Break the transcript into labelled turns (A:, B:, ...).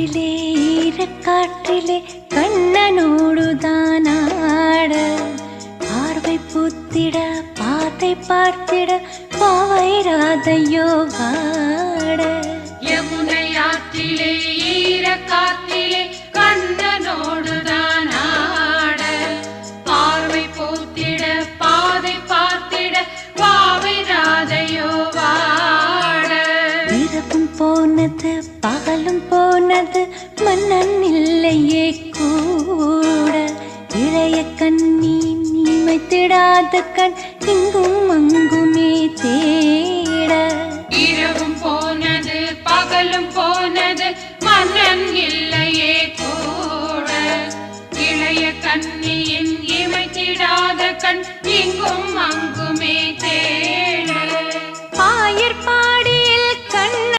A: காற்றிலே ஈரக்காற்றிலே கண்ணனோடுதான் ஆட பார்வை பூத்திட பாதை பார்த்திட பாவை ராதையோ வாட
B: யமுனை ஆற்றிலே ஈரக்காற்றிலே கண்ணனோடுதான் ஆட பார்வை பூத்திட பாதை பார்த்திட பாவை ராதையோ வாட
A: இரவும் போனது பகலும் போனது மன்னன் இல்லையே கூட இளைய கண்ணி நீமைத்திடாத கண் இங்கும் அங்குமே தேட
B: இரவும் போனது பகலும் போனது மன்னன் இல்லையே கூட இளைய கண்ணியின் இமைத்திடாத கண் இங்கும் அங்குமே தேட